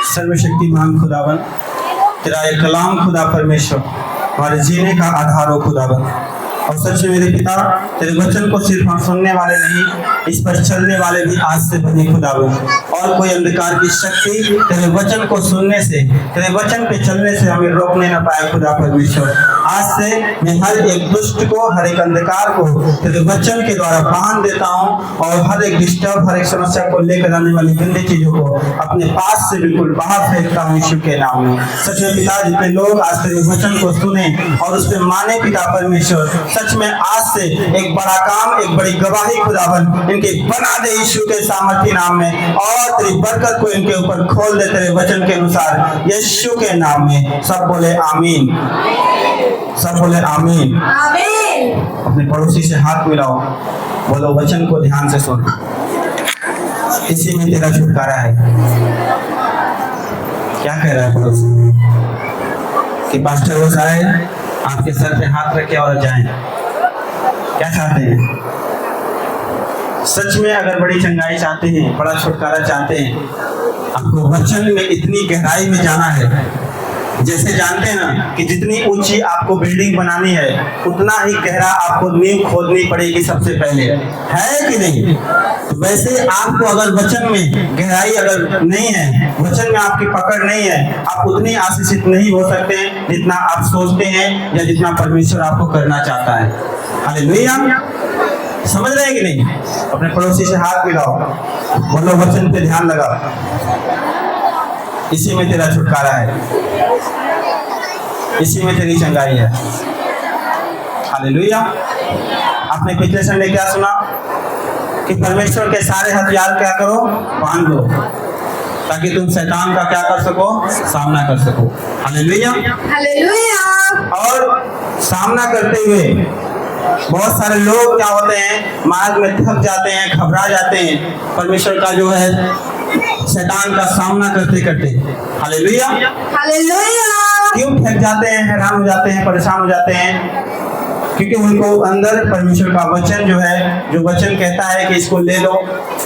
सर्वशक्तिमान खुदावन, तेरा एक कलाम खुदा परमेश्वर हमारे जीने का आधार हो खुदावन। और सच में मेरे पिता, तेरे वचन को सिर्फ हम सुनने वाले नहीं, इस पर चलने वाले भी आज से बने खुदावन। और कोई अंधकार की शक्ति तेरे वचन को सुनने से, तेरे वचन पे चलने से हमें रोकने न पाए खुदा परमेश्वर। आज से मैं हर एक दुष्ट को, हर एक अंधकार को तेरे वचन के द्वारा बांध देता हूँ और हर एक डिस्टर्ब, हर एक समस्या को लेकर आने वाली गंदी चीजों को अपने पास से बिल्कुल बाहर फेंकता हूँ यीशु के नाम में। सच में पिता, जितने लोग आज तेरे वचन को सुने और उस पर माने पिता परमेश्वर, सच में आज से एक बड़ा काम, एक बड़ी गवाही खुदावन इनके बना दे यीशु के सामर्थी नाम में, और तेरी बरकत को इनके ऊपर खोल दे तेरे वचन के अनुसार यीशु के नाम में। सब बोले आमीन, सब बोले आमीन। अपने पड़ोसी से हाथ मिलाओ, बोलो वचन को ध्यान से सुन, इसी में तेरा छुटकारा है। क्या कह रहा है पड़ोसी? कि पास्टर रोज आए, आपके सर पे हाथ रखे और जाएं। क्या चाहते हैं? सच में अगर बड़ी चंगाई चाहते हैं, बड़ा छुटकारा चाहते हैं, आपको वचन में इतनी गहराई में जाना है। जैसे जानते हैं ना कि जितनी ऊंची आपको बिल्डिंग बनानी है, उतना ही गहरा आपको नींव खोदनी पड़ेगी सबसे पहले, है कि नहीं? तो वैसे आपको अगर वचन में गहराई अगर नहीं है, वचन में आपकी पकड़ नहीं है, आप उतनी आशीषित नहीं हो सकते जितना आप सोचते हैं या जितना परमेश्वर आपको करना चाहता है। हालेलुया। समझ रहे हैं कि नहीं? अपने पड़ोसी से हाथ मिलाओ, बोलो वचन पे ध्यान लगाओ, इसी में तेरा छुटकारा है, इसी में तेरी चंगाई है। हालेलुया। आपने पिछले संडे क्या सुना? कि परमेश्वर के सारे हथियार क्या करो? बांध लो, ताकि तुम शैतान का क्या कर सको? सामना कर सको। Hallelujah, hallelujah. और सामना करते हुए बहुत सारे लोग क्या होते हैं, मार्ग में थक जाते हैं, घबरा जाते हैं परमेश्वर का जो है शैतान का सामना करते करते। Hallelujah, hallelujah. क्यों थक जाते हैं, हैरान हो जाते हैं, परेशान हो जाते हैं? क्योंकि उनको अंदर परमेश्वर का वचन जो है, जो वचन कहता है कि इसको ले लो,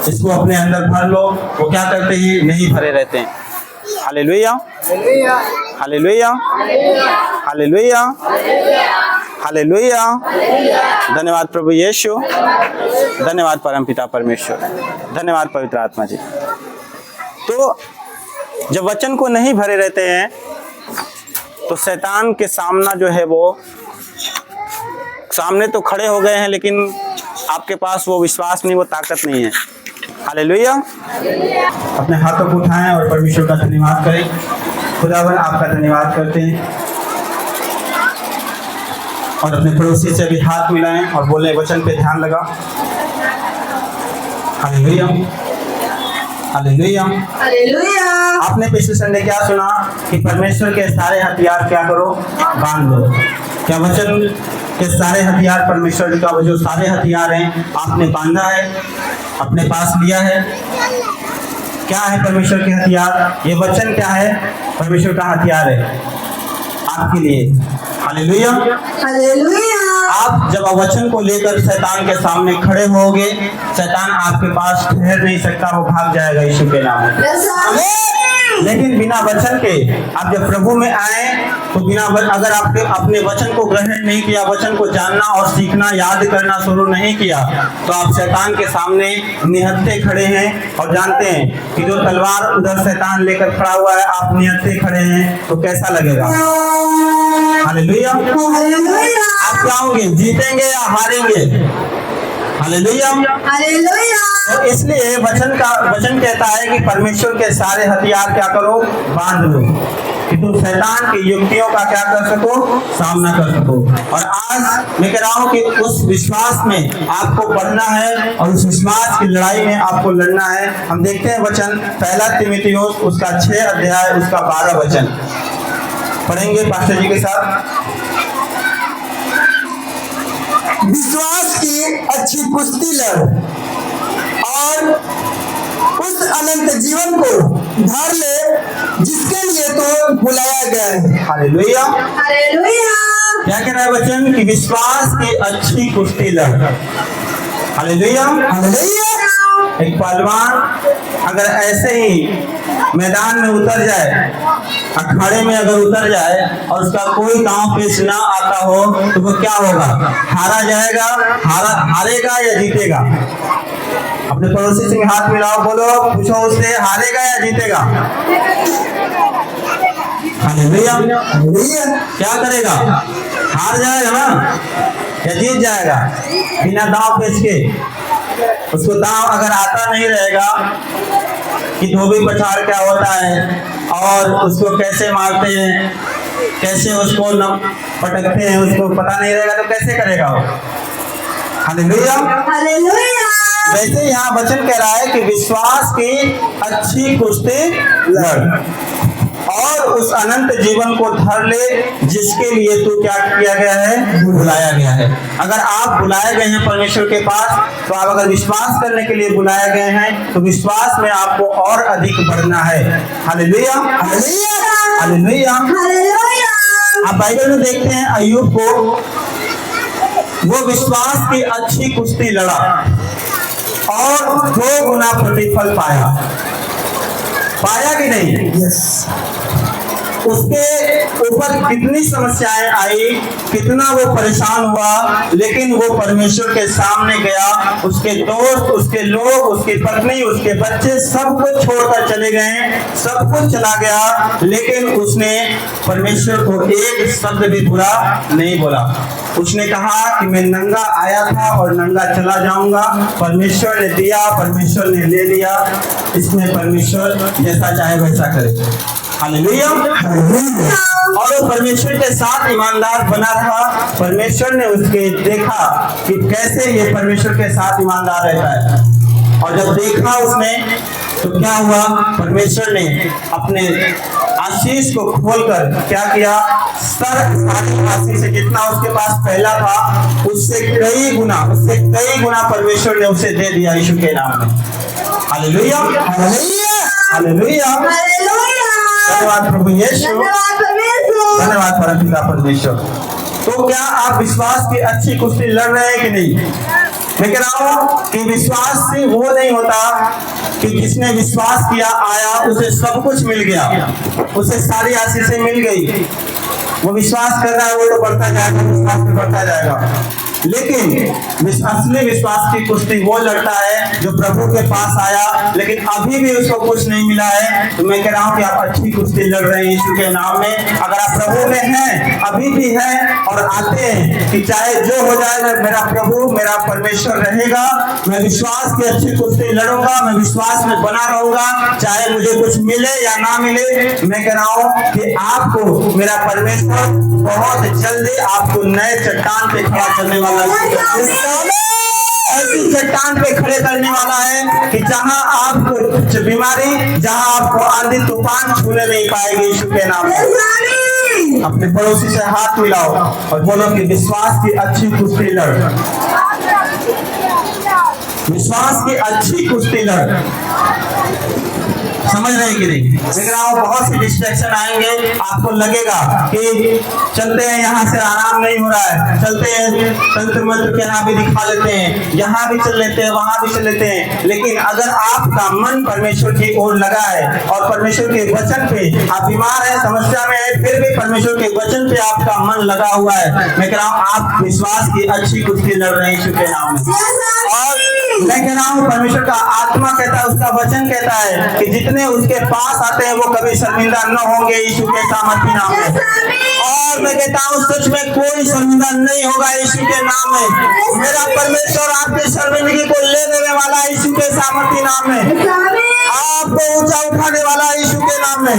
इसको अपने अंदर भर लो, वो क्या करते हैं? नहीं भरे रहते हैं। Hallelujah, hallelujah, hallelujah, hallelujah. धन्यवाद प्रभु यीशु, धन्यवाद परमपिता परमेश्वर, धन्यवाद पवित्र आत्मा जी। तो जब वचन को नहीं भरे रहते हैं तो शैतान के सामना जो है, वो सामने तो खड़े हो गए हैं, लेकिन आपके पास वो विश्वास नहीं, वो ताकत नहीं है। हालेलुया। अपने हाथों को उठाएं और परमेश्वर का धन्यवाद करें। खुदावन आपका धन्यवाद करते हैं, और अपने पड़ोसी से भी हाथ मिलाएं और बोले वचन पे ध्यान लगा। Hallelujah, hallelujah, hallelujah. आपने पिछले संडे क्या सुना? कि परमेश्वर के सारे हथियार क्या करो? बांध लो। क्या वचन के सारे हथियार, परमेश्वर का वो जो सारे हथियार हैं, आपने बांधा है, अपने पास लिया है? क्या है परमेश्वर के हथियार? ये वचन क्या है? परमेश्वर का हथियार है आपके लिए। Hallelujah, hallelujah. आप जब वचन को लेकर शैतान के सामने खड़े होगे, शैतान आपके पास ठहर नहीं सकता, वो भाग जाएगा यीशु के नाम में। लेकिन बिना वचन के आप जब प्रभु में आए, तो बिना अगर आपके अपने वचन को ग्रहण नहीं किया, वचन को जानना और सीखना, याद करना शुरू नहीं किया, तो आप शैतान के सामने निहत्थे खड़े हैं। और जानते हैं कि जो तलवार उधर शैतान लेकर खड़ा हुआ है, आप निहत्थे खड़े हैं, तो कैसा लगेगा? Hallelujah, hallelujah. आप क्या होंगे? जीतेंगे या हारेंगे? Hallelujah, hallelujah. तो इसलिए वचन कहता है कि परमेश्वर के सारे हथियार क्या करो? बांध लो, कि तुम शैतान की युक्तियों का क्या कर सको? सामना कर सको। और आज मैं कह रहा हूँ कि उस विश्वास में आपको बढ़ना है, और उस विश्वास की लड़ाई में आपको लड़ना है। हम देखते हैं वचन, पहला तीमुथियुस उसका 6 अध्याय उसका 12 वचन पढ़ेंगे पास्टर जी के साथ। विश्वास की अच्छी कुश्ती लड़ और उस अनंत जीवन को धर ले जिसके लिए तो बुलाया गया है। Hallelujah, hallelujah. क्या कह रहा है वचन? कि विश्वास की अच्छी कुश्ती लड़। Hallelujah, hallelujah. एक पहलवान अगर ऐसे ही मैदान में उतर जाए, अखाड़े में अगर उतर जाए और उसका कोई दांव पेश ना आता हो तो वो क्या होगा? हारा जाएगा, हारेगा या जीतेगा? अपने पड़ोसी से हाथ मिलाओ, बोलो, पूछो उससे, हारेगा या जीतेगा? हालेलुया। क्या करेगा? हार जाएगा ना या जीत जाएगा? बिना दांव पेच के। उसको दांव अगर आता नहीं रहेगा कि धोबी पछाड़ क्या होता है और उसको कैसे मारते हैं, कैसे उसको पटकते हैं, उसको पता नहीं रहेगा तो कैसे करेगा वो? हालेलुया। वैसे यहाँ वचन कह रहा है कि विश्वास की अच्छी कुश्ती लड़ और उस अनंत जीवन को धर ले जिसके लिए तू क्या किया गया है? बुलाया गया है। अगर आप बुलाए गए हैं परमेश्वर के पास, तो आप अगर विश्वास करने के लिए बुलाए गए हैं तो विश्वास में आपको और अधिक बढ़ना है। Hallelujah, hallelujah. आप बाइबल में देखते हैं अय्यूब को, वो विश्वास की अच्छी कुश्ती लड़ा और 2 गुना प्रतिफल पाया कि नहीं? उसके ऊपर कितनी समस्याएं आई, कितना वो परेशान हुआ, लेकिन वो परमेश्वर के सामने गया। उसके दोस्त, उसके लोग, उसकी पत्नी, उसके बच्चे सब कुछ छोड़कर चले गए, सब कुछ चला गया, लेकिन उसने परमेश्वर को एक शब्द भी बुरा नहीं बोला। उसने कहा कि मैं नंगा आया था और नंगा चला जाऊंगा। परमेश्वर ने दिया, परमेश्वर ने ले लिया, इसमें परमेश्वर जैसा चाहे वैसा करे। हालेलुया। और वो परमेश्वर के साथ ईमानदार बना रहा। परमेश्वर ने उसके देखा कि कैसे ये परमेश्वर के साथ ईमानदार रहता है, और जब देखा उसने तो क्या हुआ? परमेश्वर ने अपने आशीष को खोलकर क्या किया? सारी आशीष से जितना उसके पास पहला था उससे कई गुना परमेश्वर ने उसे दे दिया यीशु के नाम में। Hallelujah, hallelujah. धन्यवाद प्रभु यीशु, धन्यवाद परमपिता परमेश्वर। तो क्या आप विश्वास की अच्छी कुश्ती लड़ रहे हैं कि नहीं? मैं कह रहा हूँ कि विश्वास से वो नहीं होता कि जिसने विश्वास किया आया उसे सब कुछ मिल गया, उसे सारी आशीषें मिल गई। वो विश्वास कर रहा है, वो तो बढ़ता जाएगा, विश्वास में बढ़ता जाएगा। लेकिन असली विश्वास की कुश्ती वो लड़ता है जो प्रभु के पास आया लेकिन अभी भी उसको कुछ नहीं मिला है। तो मैं कह रहा हूँ कि आप अच्छी कुश्ती लड़ रहे हैं यीशु के नाम में। अगर आप प्रभु में हैं, अभी भी हैं और आते हैं कि चाहे जो हो जाए मेरा प्रभु, मेरा परमेश्वर रहेगा, मैं विश्वास की अच्छी कुश्ती लड़ूंगा, मैं विश्वास में बना रहूंगा, चाहे मुझे कुछ मिले या ना मिले। मैं कह रहा हूँ कि आपको मेरा परमेश्वर बहुत जल्दी आपको नए चट्टान पे खड़ा करने वाला, ऐसी चट्टान पे खड़े करने वाला है कि जहां आपको बीमारी, जहां आपको आंधी तूफान छूने नहीं पाएगी यीशु के नाम में। अपने पड़ोसी से हाथ मिलाओ और बोलो कि विश्वास की अच्छी कुश्ती लड़, विश्वास की अच्छी कुश्ती लड़। समझ रहे कि नहीं? देख रहा हूँ बहुत सी डिस्ट्रैक्शन आएंगे, आपको लगेगा कि चलते हैं, यहाँ से आराम नहीं हो रहा है, चलते हैं तंत्र मंत्र के यहाँ भी दिखा लेते हैं, यहाँ भी चल लेते हैं, वहां भी चल लेते हैं। लेकिन अगर आपका मन परमेश्वर की ओर लगा है और परमेश्वर के वचन पे, आप बीमार हैं, समस्या में है, फिर भी परमेश्वर के वचन पे आपका मन लगा हुआ है, मैं कह रहा हूँ आप विश्वास की अच्छी कुश्ती लड़ रहे हैं यीशु के नाम में। और मैं कह रहा हूँ परमेश्वर का आत्मा कहता है, उसका वचन कहता है कि जितने उसके पास आते हैं वो कभी शर्मिंदा न होंगे यीशु के सामर्थी नाम में। और मैं कहता हूँ सच में कोई शर्मिंदा नहीं होगा यीशु के नाम में। मेरा परमेश्वर आपकी शर्मिंदगी को ले लेने वाला है यीशु के सामर्थी नाम में, आपको ऊंचा उठाने वाला है यीशु के नाम में।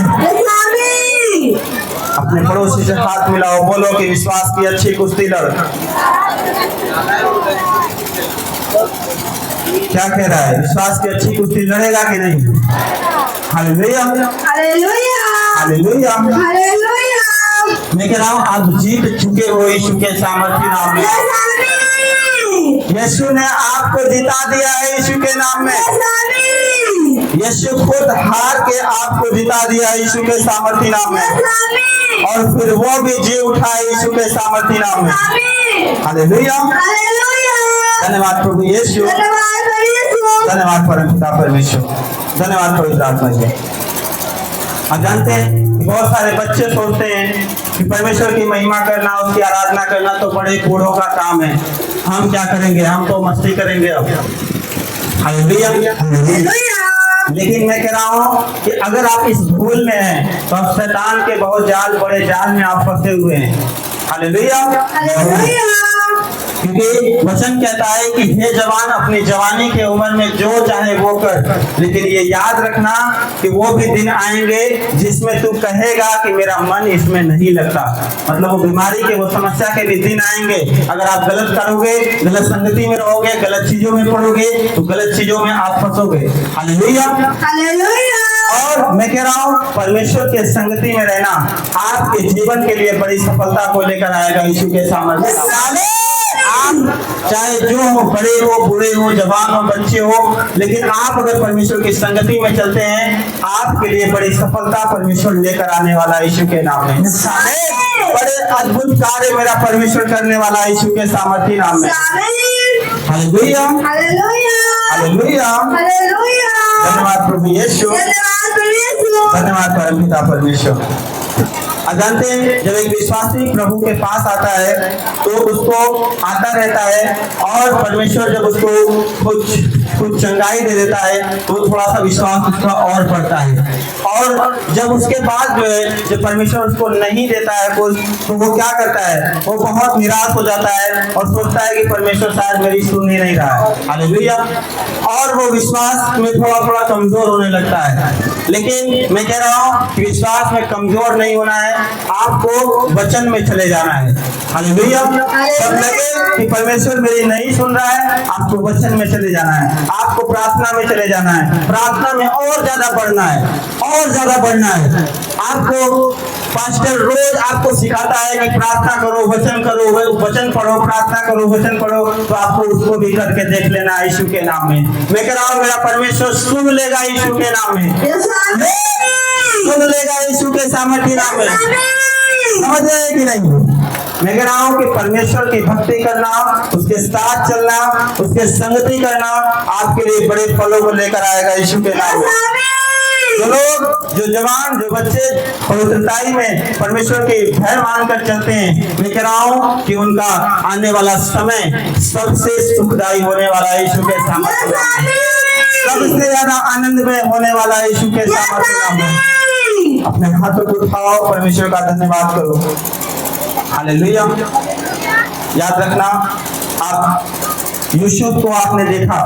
अपने पड़ोसी से हाथ मिलाओ, बोलो कि विश्वास की अच्छी कुश्ती लड़। क्या कह रहा है? विश्वास की अच्छी कुश्ती लड़ेगा कि नहीं? Hallelujah, hallelujah, hallelujah. मैं कह रहा हूँ आप जीत चुके हो यीशु के सामर्थी नाम में। यीशु ने आपको जिता दिया है यीशु के नाम में। यीशु खुद हार के आपको जिता दिया यीशु के सामर्थी नाम में, और फिर वो भी जी उठा यीशु के सामर्थी नाम में। हालेलुया, धन्यवाद प्रभु यीशु। धन्यवाद परमपिता परमेश्वर, धन्यवाद पवित्र आत्मा जी। आप जानते हैं कि बहुत सारे बच्चे सोचते हैं कि परमेश्वर की महिमा करना, उसकी आराधना करना तो बड़े बूढ़ों का काम है, हम क्या करेंगे, हम तो मस्ती करेंगे अब। हालेलुया। लेकिन मैं कह रहा हूँ कि अगर आप इस भूल में हैं तो आप शैतान के बहुत बड़े जाल में आप फंसे हुए हैं। हालेलुया। क्योंकि वचन कहता है कि हे जवान, अपनी जवानी के उम्र में जो चाहे वो कर, लेकिन ये याद रखना कि वो भी दिन आएंगे जिसमें तू कहेगा कि मेरा मन इसमें नहीं लगता। मतलब वो बीमारी के, वो समस्या के भी दिन आएंगे। अगर आप गलत करोगे, गलत संगति में रहोगे, गलत चीजों में पढ़ोगे तो गलत चीजों में आप फंसोगे। हालेलुया। और मैं कह रहा हूँ परमेश्वर के संगति में रहना आपके जीवन के लिए बड़ी सफलता को लेकर आएगा यीशु के सामर्थ्य। आप चाहे जो हो, बड़े हो, बूढ़े हो, जवान हो, बच्चे हो, लेकिन आप अगर परमेश्वर की संगति में चलते हैं, आपके लिए बड़ी सफलता परमेश्वर लेकर आने वाला यीशु के नाम में। बड़े अद्भुत कार्य मेरा परमेश्वर करने वाला यीशु के सामर्थ्य नाम में। हालेलुया, हालेलुया, धन्यवाद प्रभु यीशु, धन्यवाद परमपिता परमेश्वर। आप जानते हैं जब एक विश्वासी प्रभु के पास आता है तो उसको आता रहता है, और परमेश्वर जब उसको कुछ चंगाई दे देता है तो थोड़ा सा विश्वास उसका और बढ़ता है। और जब उसके बाद जो है, जब परमेश्वर उसको नहीं देता है कुछ, तो वो क्या करता है, वो बहुत निराश हो जाता है और सोचता है कि परमेश्वर शायद मेरी सुन ही नहीं रहा है। हालेलुया। और वो विश्वास में थोड़ा थोड़ा कमजोर होने लगता है। लेकिन मैं कह रहा हूँ कि विश्वास में कमजोर नहीं होना है, आपको वचन में चले जाना है। हालेलुया। जब लगे कि परमेश्वर मेरी नहीं सुन रहा है, आपको वचन में चले जाना है, आपको प्रार्थना में चले जाना है, प्रार्थना में और ज्यादा बढ़ना है, और ज्यादा बढ़ना है। आपको पास्टर रोज आपको सिखाता है कि प्रार्थना करो, वचन करो, वचन पढ़ो, प्रार्थना करो, वचन पढ़ो, तो आपको उसको भी करके देख लेना यीशु के नाम में। मैं कह रहा हूँ मेरा परमेश्वर सुन लेगा यीशु के नाम में, सुन लेगा यीशु के सामर्थ्य नाम में। समझ रहे कि नहीं? मैं कह रहा हूँ कि परमेश्वर की भक्ति करना, उसके साथ चलना, उसके संगति करना आपके लिए बड़े फलों को लेकर आएगा यीशु के नाम में। जो लोग, जो जवान, जो बच्चे पवित्रताई में परमेश्वर के भय मानकर चलते हैं, मैं कह रहा हूँ कि उनका आने वाला समय सबसे सुखदायी होने वाला है यीशु के सामर्थ्य नाम में। सबसे ज्यादा आनंद में होने वाला है यीशु के सामर्थ्य नाम में। अपने हाथों को उठाओ, परमेश्वर का धन्यवाद करो। हालेलुया। याद रखना, आप यूसुफ को आपने देखा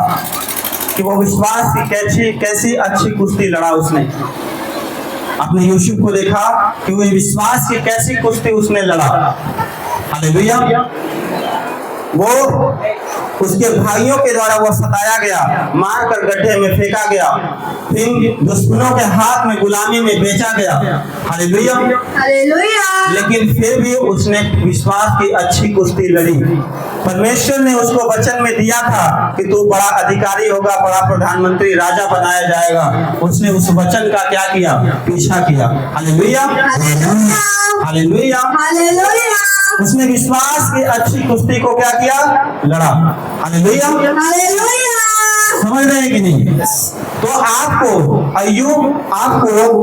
कि वो विश्वास की कैसी अच्छी कुश्ती लड़ा उसने। आपने यूसुफ को देखा कि वो विश्वास की कैसी कुश्ती उसने लड़ा। हालेलुया। वो उसके भाइयों के द्वारा वो सताया गया, मारकर गड्ढे में फेंका गया, फिर दुश्मनों के हाथ में गुलामी में बेचा गया। Hallelujah, hallelujah. लेकिन फिर भी उसने विश्वास की अच्छी कुश्ती लड़ी। परमेश्वर ने उसको वचन में दिया था कि तू बड़ा अधिकारी होगा, बड़ा प्रधानमंत्री, राजा बनाया जाएगा। उसने उस वचन का क्या किया? पीछा किया। Hallelujah, hallelujah, hallelujah. उसने विश्वास की अच्छी कुश्ती को क्या किया? लड़ा। Hallelujah, hallelujah. समझ रहे हैं कि नहीं? तो आपको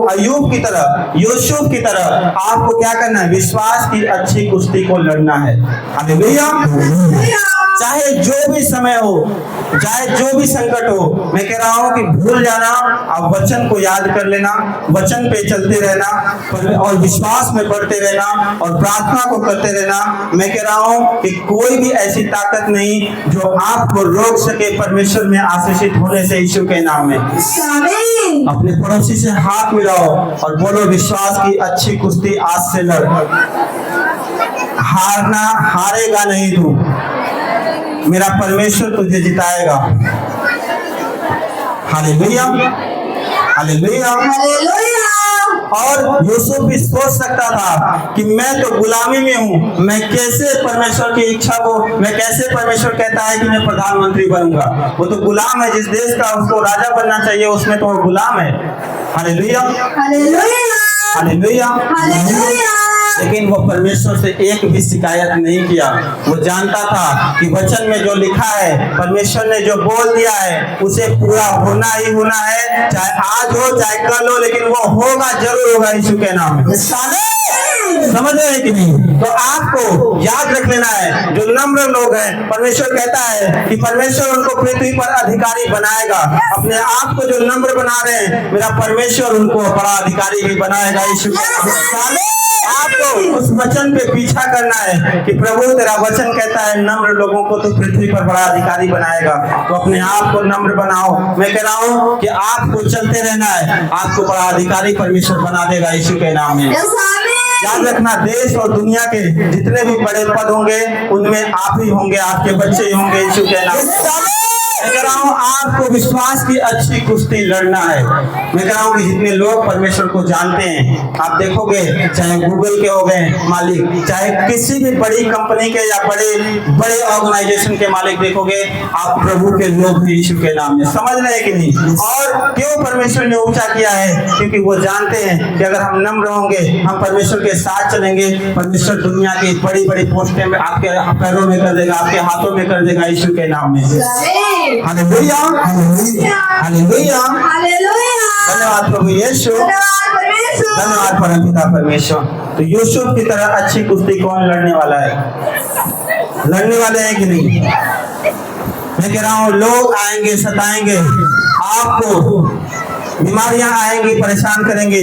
अय्यूब की तरह, यूसुफ की तरह आपको क्या करना है? विश्वास की अच्छी कुश्ती को लड़ना है। हालेलुया। चाहे जो भी समय हो, चाहे जो भी संकट हो, मैं कह रहा हूँ कि भूल जाना, आप वचन को याद कर लेना, वचन पे चलते रहना और विश्वास में बढ़ते रहना और प्रार्थना को करते रहना। मैं कह रहा हूँ कि कोई भी ऐसी ताकत नहीं जो आपको रोक सके परमेश्वर में आशीषित होने से यीशु के नाम में। अपने पड़ोसी से हाथ मिलाओ और बोलो, विश्वास की अच्छी कुश्ती आज से लड़। हारेगा नहीं तू, मेरा परमेश्वर तुझे जिताएगा। Hallelujah, hallelujah, hallelujah. और यूसुफ भी सोच सकता था कि मैं तो गुलामी में हूँ, मैं कैसे परमेश्वर की इच्छा को, मैं कैसे परमेश्वर कहता है कि मैं प्रधानमंत्री बनूंगा। वो तो गुलाम है, जिस देश का उसको राजा बनना चाहिए उसमें तो वो गुलाम है। Hallelujah, hallelujah, hallelujah, hallelujah. लेकिन वो परमेश्वर से एक भी शिकायत नहीं किया। वो जानता था कि वचन में जो लिखा है, परमेश्वर ने जो बोल दिया है उसे पूरा होना ही होना है, चाहे आज हो चाहे कल हो, लेकिन वो होगा, जरूर होगा यीशु के नाम में। समझ रहे हैं कि नहीं? तो आपको याद रख लेना है, जो नम्र लोग हैं, परमेश्वर कहता है कि परमेश्वर उनको पृथ्वी पर अधिकारी बनाएगा। अपने आप को जो नम्र बना रहे हैं, मेरा परमेश्वर उनको बड़ा अधिकारी भी बनाएगा यीशु के नाम में। आपको उस वचन पे पीछा करना है कि प्रभु तेरा वचन कहता है नम्र लोगों को तो पृथ्वी पर बड़ा अधिकारी बनाएगा। तो अपने आप को नम्र बनाओ। मैं कह रहा हूँ कि आपको चलते रहना है, आपको बड़ा अधिकारी परमेश्वर बना देगा यीशु के नाम में। याद रखना, देश और दुनिया के जितने भी बड़े पद होंगे उनमें आप ही होंगे, आपके बच्चे ही होंगे यीशु के नाम में। मैं कह रहा हूँ आपको विश्वास की अच्छी कुश्ती लड़ना है। मैं कह रहा हूँ कि जितने लोग परमेश्वर को जानते हैं, आप देखोगे चाहे गूगल के हो गए मालिक, चाहे किसी भी बड़ी कंपनी के या बड़े ऑर्गेनाइजेशन के मालिक देखोगे, आप प्रभु के लोग हैं यीशु के नाम में। समझ रहे हैं कि नहीं? और क्यों परमेश्वर ने ऊंचा किया है? क्योंकि वो जानते हैं कि अगर हम नम्र होंगे, हम परमेश्वर के साथ चलेंगे, परमेश्वर दुनिया की बड़ी बड़ी पोस्टें में आपके पैरों में कर देगा, आपके हाथों में कर देगा यीशु के नाम में। हालेलुया, हालेलुया, धन्यवाद प्रभु यीशु, धन्यवाद परमपिता परमेश्वर। तो यूसुफ की तरह अच्छी कुश्ती कौन लड़ने वाला है? लड़ने वाले हैं कि नहीं? मैं कह रहा हूँ लोग आएंगे, सताएंगे आपको, बीमारियां आएंगी, परेशान करेंगी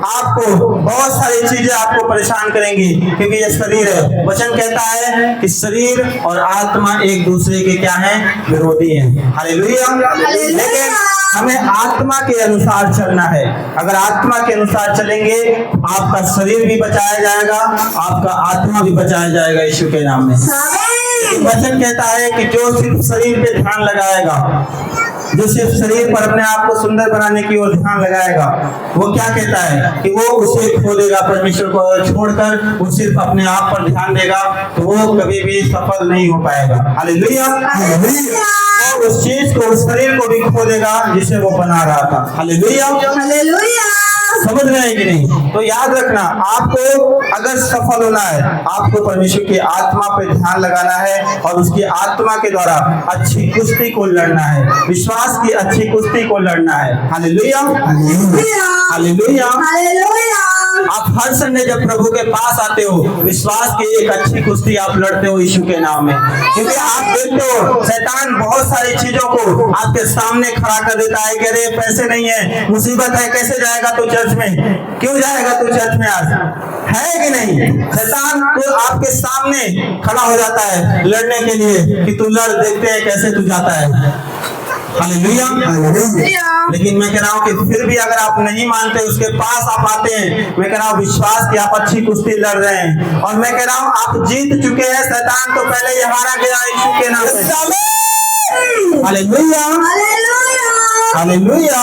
आपको, बहुत सारी चीजें आपको परेशान करेंगी, क्योंकि ये शरीर है। वचन कहता है कि शरीर और आत्मा एक दूसरे के क्या है? विरोधी हैं। हालेलुया। लेकिन हमें आत्मा के अनुसार चलना है। अगर आत्मा के अनुसार चलेंगे, आपका शरीर भी बचाया जाएगा, आपका आत्मा भी बचाया जाएगा यीशु के नाम में। वचन कहता है कि जो सिर्फ शरीर पे ध्यान लगाएगा, जो सिर्फ शरीर पर अपने आप को सुंदर बनाने की ओर ध्यान लगाएगा, वो क्या कहता है कि वो उसे खो देगा। परमेश्वर को छोड़कर वो सिर्फ अपने आप पर ध्यान देगा तो वो कभी भी सफल नहीं हो पाएगा। हालेलुया। वो उस चीज को, उस शरीर को भी खो देगा जिसे वो बना रहा था। Hallelujah, hallelujah. समझ रहे हैं कि नहीं? तो याद रखना, आपको अगर सफल होना है, आपको परमेश्वर की आत्मा पे ध्यान लगाना है और उसकी आत्मा के द्वारा अच्छी कुश्ती को लड़ना है, विश्वास की अच्छी कुश्ती को लड़ना है। Hallelujah, hallelujah. आप हर संडे जब प्रभु के पास आते हो, विश्वास की एक अच्छी कुश्ती आप लड़ते हो यीशु के नाम में, क्योंकि आप देखते हो शैतान बहुत सारी चीजों को आपके सामने खड़ा कर देता है कि अरे पैसे नहीं है, मुसीबत है, कैसे जाएगा तू चर्च में? क्यों जाएगा तू चर्च में? आज है कि नहीं? शैतान तो आपके सामने खड़ा हो जाता है लड़ने के लिए कि तू लड़, देखते हैं कैसे तू जाता है। हालेलुया। लेकिन मैं कह रहा हूँ कि फिर भी अगर आप नहीं मानते, उसके पास आप आते हैं, मैं कह रहा हूँ विश्वास की आप अच्छी कुश्ती लड़ रहे हैं। और मैं कह रहा हूँ आप जीत चुके हैं, शैतान तो पहले ही हारा गया यीशु के नाम से। हालेलुया, हालेलुया,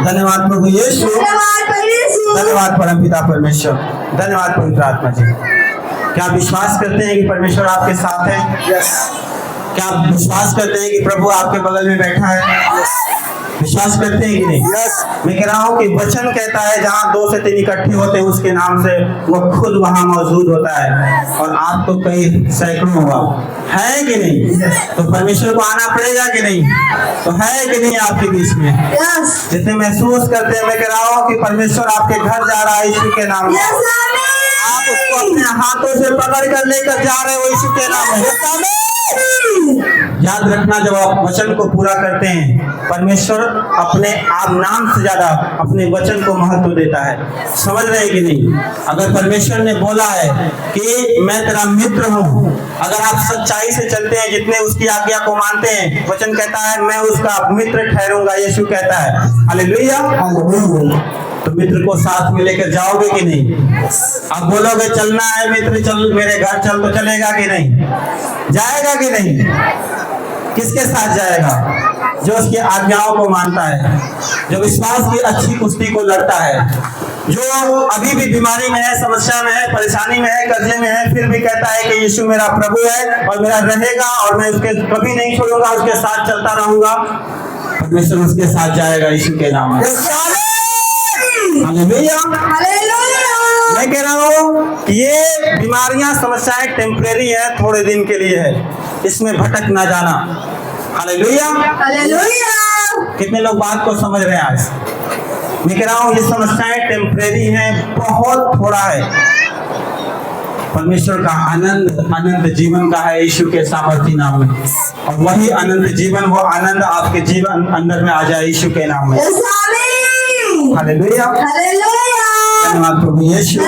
धन्यवाद प्रभु यीशु, धन्यवाद परमपिता परमेश्वर, धन्यवाद पवित्र आत्मा जी। क्या आप विश्वास करते हैं कि परमेश्वर आपके साथ है? क्या आप विश्वास करते हैं कि प्रभु आपके बगल में बैठा है? विश्वास करते हैं कि नहीं? मैं कह रहा हूँ कि वचन कहता है जहाँ 2 से 3 इकट्ठे होते हैं उसके नाम से वो खुद वहाँ मौजूद होता है, और आप तो कई सैकड़ों हुआ है कि नहीं? तो परमेश्वर को आना पड़ेगा कि नहीं? तो है कि नहीं आपके बीच में? जितने महसूस करते हैं, मैं कह रहा हूँ कि परमेश्वर आपके घर जा रहा है यीशु के नाम में। आप उसको अपने हाथों से पकड़ कर लेकर जा रहे हो यीशु के नाम में। याद रखना, जब आप वचन को पूरा करते हैं, परमेश्वर अपने आप नाम से ज्यादा अपने वचन को महत्व देता है। समझ रहे हैं कि नहीं? अगर परमेश्वर ने बोला है कि मैं तेरा मित्र हूँ, अगर आप सच्चाई से चलते हैं, जितने उसकी आज्ञा को मानते हैं, वचन कहता है मैं उसका मित्र ठहरूंगा, यीशु कहता है। हालेलुया। तो मित्र को साथ में लेकर जाओगे कि नहीं? आप बोलोगे चलना है मित्र, चल मेरे घर चल, तो चलेगा कि नहीं? जाएगा कि नहीं? किसके साथ जाएगा? जो उसकी आज्ञाओं को मानता है, जो विश्वास की अच्छी कुश्ती को लड़ता है, जो अभी भी बीमारी में है, समस्या में है, परेशानी में है, कर्जे में है, फिर भी कहता है कि यीशु मेरा प्रभु है और मेरा रहेगा और मैं उसके कभी नहीं छोड़ूंगा, उसके साथ चलता रहूंगा। परमेश्वर उसके साथ जाएगा यीशु के नाम में। हालेलुया। मैं कह रहा हूँ ये बीमारियां समस्याएं टेम्परेरी है, थोड़े दिन के लिए है, इसमें भटक ना जाना। हालेलुया। कितने लोग बात को समझ रहे हैं आज? मैं कह रहा हूँ ये समस्याएं टेम्परेरी हैं, बहुत थोड़ा है। परमेश्वर का आनंद अनंत जीवन का है यीशु के सामर्थी नाम में, और वही अनंत जीवन, वो आनंद आपके जीवन अंदर में आ जाए यीशु के नाम में। हालेलुया। धन्यवाद प्रभु यीशु,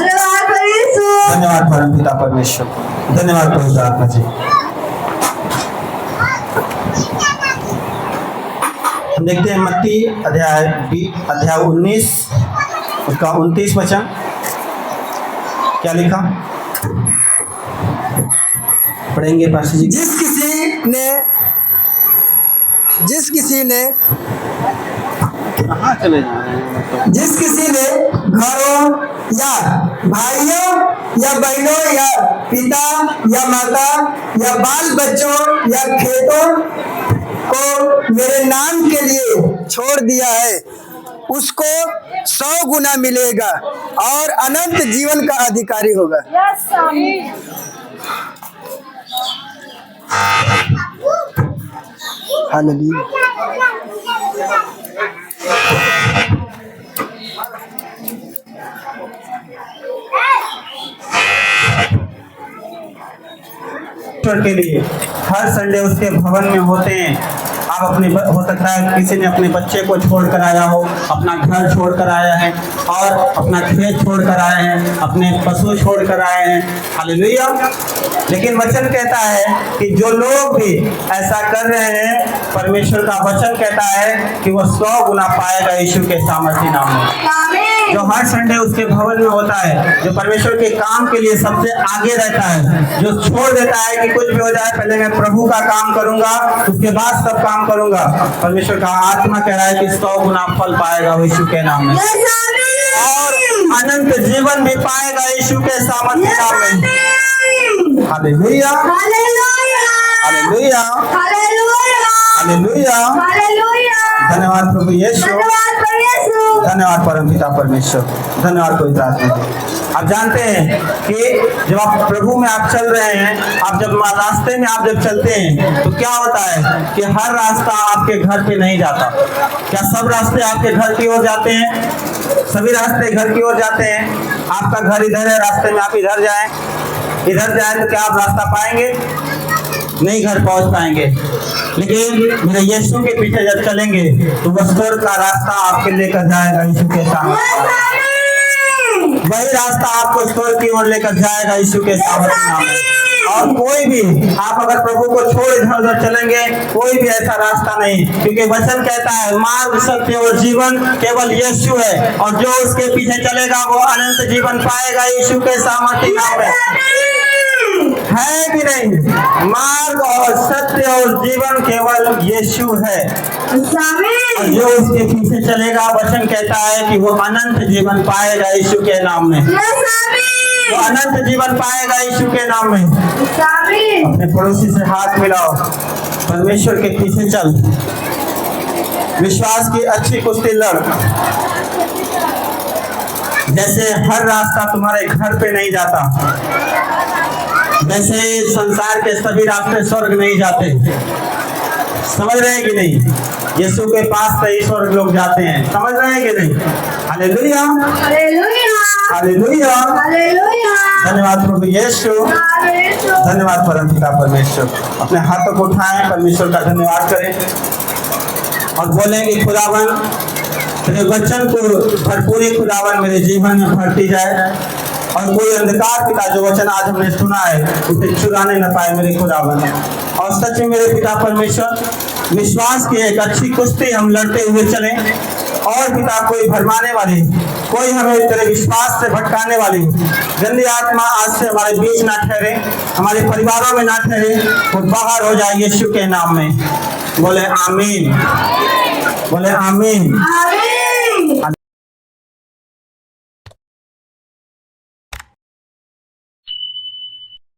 धन्यवाद परम पिता परमेश्वर, धन्यवाद पवित्र आत्मा जी। हम देखते हैं मत्ती अध्याय 19 उसका 29 वचन, क्या लिखा पढ़ेंगे पास्टर जी। जिस किसी ने घरों या भाइयों या बहनों या पिता या माता या बाल बच्चों या खेतों को मेरे नाम के लिए छोड़ दिया है, उसको 100 गुना मिलेगा और अनंत जीवन का अधिकारी होगा। हालेलुया। के लिए हर संडे उसके भवन में होते हैं। आप अपने हो सकता है किसी ने अपने बच्चे को छोड़ कर आया हो, अपना घर छोड़ कर आया है, और अपना खेत छोड़ कर आए हैं, अपने पशु छोड़ कर आए हैं। हालेलुया। लेकिन वचन कहता है कि जो लोग भी ऐसा कर रहे हैं, परमेश्वर का वचन कहता है कि वो 100 गुना पाएगा यीशु के सामर्थी नाम में। जो हर संडे उसके भवन में होता है, जो परमेश्वर के काम के लिए सबसे आगे रहता है, जो छोड़ देता है कि कुछ भी हो जाए, पहले मैं प्रभु का काम करूंगा, उसके बाद सब काम करूंगा, परमेश्वर का आत्मा कह रहा है कि 100 गुना फल पाएगा यीशु के नाम में, और अनंत जीवन भी पाएगा यीशु के सामर्थी नाम में। Hallelujah, hallelujah, hallelujah. धन्यवाद प्रभु यीशु, धन्यवाद परम पिता परमेश्वर, धन्यवाद पवित्र आत्मा जी। आप जानते हैं कि जब आप प्रभु में आप चल रहे हैं, आप जब रास्ते में आप जब चलते हैं तो क्या होता है कि हर रास्ता आपके घर पे नहीं जाता। क्या सब रास्ते आपके घर की ओर जाते हैं? सभी रास्ते घर की ओर जाते हैं। आपका घर इधर है, रास्ते में आप इधर जाएं तो क्या आप रास्ता पाएंगे? नहीं घर पहुंच पाएंगे। लेकिन मेरे यीशु के पीछे जब चलेंगे तो वह स्वर्ग का रास्ता आपके लेकर जाएगा यीशु के सामने। वही रास्ता आपको स्वर्ग की ओर लेकर जाएगा यीशु के सामने। और कोई भी आप अगर प्रभु को छोड़ इधर उधर चलेंगे, कोई भी ऐसा रास्ता नहीं, क्योंकि वचन कहता है मार्ग, सत्य और जीवन केवल यीशु है, और जो उसके पीछे चलेगा वो अनंत जीवन पाएगा यीशु के सामर्थी नाम में। है कि नहीं? मार्ग और सत्य और जीवन केवल यीशु है, और जो उसके पीछे चलेगा, वचन कहता है कि वो अनंत जीवन पाएगा यीशु के नाम में। वो अनंत जीवन पाएगा यीशु के नाम में। अपने पड़ोसी से हाथ मिलाओ, परमेश्वर के पीछे चल, विश्वास की अच्छी कुश्ती लड़। जैसे हर रास्ता तुम्हारे घर पे नहीं जाता, वैसे संसार के सभी रास्ते स्वर्ग नहीं जाते। समझ रहे हैं कि नहीं? यीशु के पास से ही स्वर्ग लोग जाते हैं। समझ रहे हैं कि नहीं? हालेलुया, हालेलुया, धन्यवाद प्रभु यीशु, धन्यवाद परम पिता परमेश्वर। अपने हाथों को उठाएं, परमेश्वर का धन्यवाद करें और बोलेंगे खुदावन तेरे वचन को भरपूरी खुदावन मेरे जीवन में भरती जाए, और कोई अंधकार पिता जो वचन आज हमने सुना है उसे चुराने न पाए मेरे खुदावन। और सच में मेरे पिता परमेश्वर, विश्वास की एक अच्छी कुश्ती हम लड़ते हुए चलें, और पिता कोई भरमाने वाली, कोई हमें तेरे विश्वास से भटकाने वाली गंदी आत्मा आज से हमारे बीच ना ठहरे, हमारे परिवारों में ना ठहरे, वो बाहर हो जाए यीशु के नाम में। बोले आमीन, बोले आमीन।